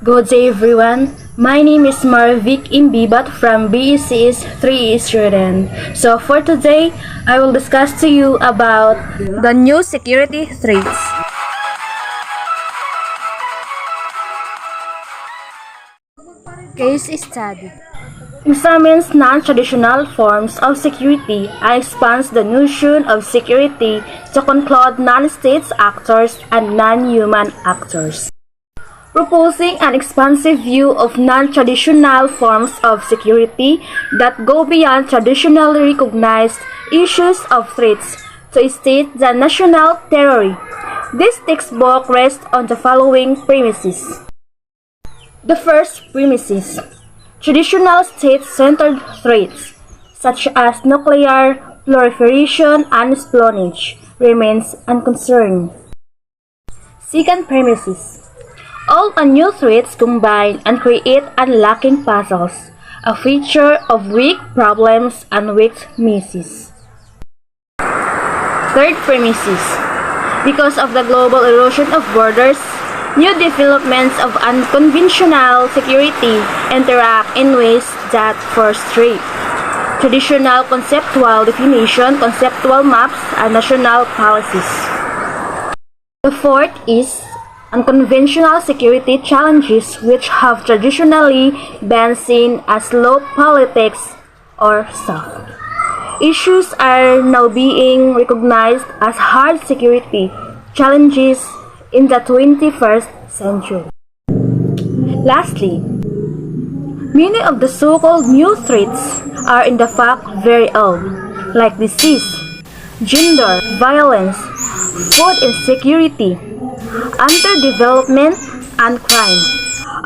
Good day everyone. My name is Marvic Imbibat from BEC's 3E student. So for today, I will discuss to you about the new security threats. Case study examines non-traditional forms of security and expands the notion of security to conclude non-state actors and non-human actors, proposing an expansive view of non-traditional forms of security that go beyond traditionally recognized issues of threats to state the national territory. This textbook rests on the following premises. The first premises: traditional state-centered threats, such as nuclear proliferation and espionage, remains unconcerned. Second premises: all new threats combine and create unlocking puzzles, a feature of weak problems and weak misses. Third premises: because of the global erosion of borders, new developments of unconventional security interact in ways that frustrate traditional conceptual definition, conceptual maps, and national policies. The fourth is unconventional security challenges which have traditionally been seen as low politics or soft issues are now being recognized as hard security challenges in the 21st century. Lastly, many of the so-called new threats are in the fact very old, like disease, gender, violence, food insecurity, underdevelopment, and crime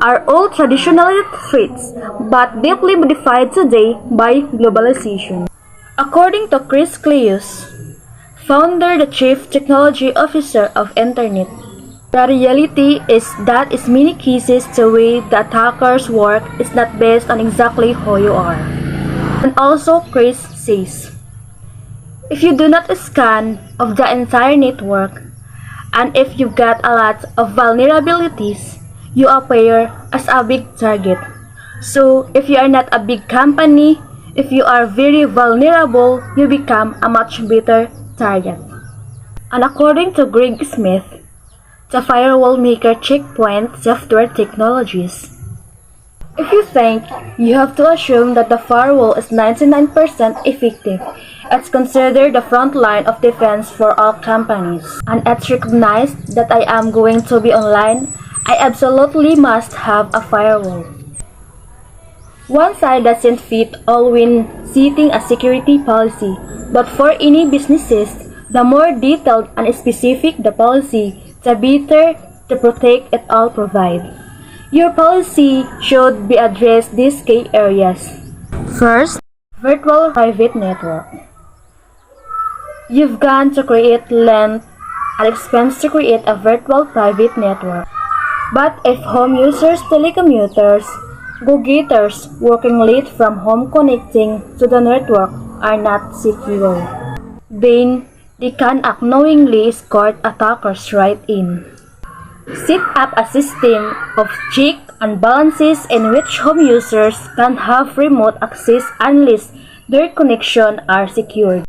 are all traditional threats but deeply modified today by globalization. According to Chris Cleus, founder and chief technology officer of Internet, the reality is that in many cases the way the attackers work is not based on exactly who you are. And also Chris says, if you do not scan of the entire network, and if you've got a lot of vulnerabilities, you appear as a big target. So if you are not a big company, if you are very vulnerable, you become a much better target. And according to Greg Smith, the firewall maker Checkpoint Software Technologies, if you think you have to assume that the firewall is 99% effective, it's considered the front line of defense for all companies, and it's recognized that I am going to be online, I absolutely must have a firewall. One side doesn't fit all when setting a security policy, but for any businesses, the more detailed and specific the policy, the better to protect it all provide. Your policy should be address these key areas. First, virtual private network. You've got to create length and expense to create a virtual private network. But if home users, telecommuters, go-getters working late from home connecting to the network are not secure, then they can unknowingly escort attackers right in. Set up a system of check and balances in which home users can have remote access unless their connection are secured.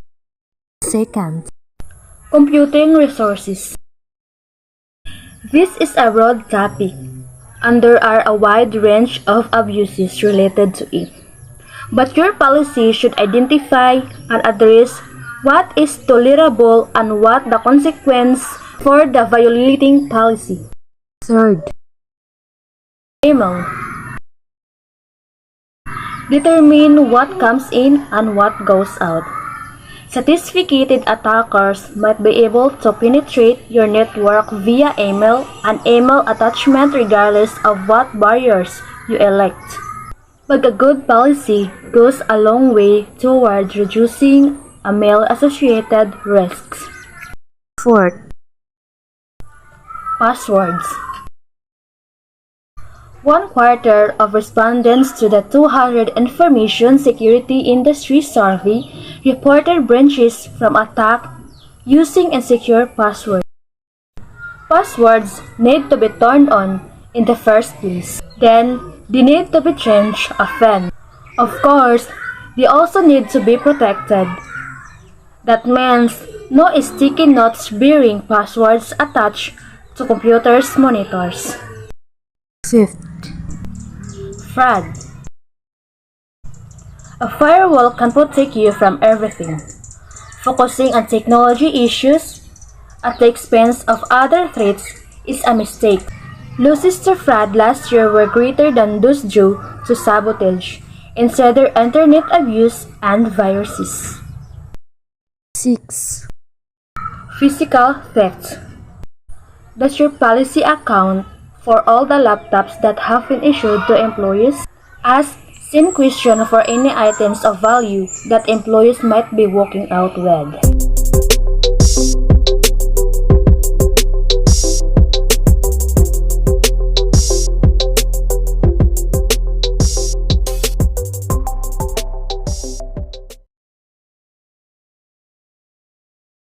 Second, computing resources. This is a broad topic, and there are a wide range of abuses related to it. But your policy should identify and address what is tolerable and what the consequence for the violating policy. Third, email. Determine what comes in and what goes out. Sophisticated attackers might be able to penetrate your network via email and email attachment regardless of what barriers you elect. But a good policy goes a long way toward reducing mail-associated risks. Fourth, passwords. 1/4 of respondents to the 200 Information Security Industry Survey reported breaches from attack using insecure passwords. Passwords need to be turned on in the first place. Then, they need to be changed often. Of course, they also need to be protected. That means no sticky notes bearing passwords attached to computers' monitors. Fifth, Fraud. A firewall can protect you from everything, focusing on technology issues at the expense of other threats is a mistake. Losses to fraud last year were greater than those due to sabotage, insider internet abuse, and viruses. 6. Physical theft. Does your policy account for all the laptops that have been issued to employees? Ask same question for any items of value that employees might be walking out with.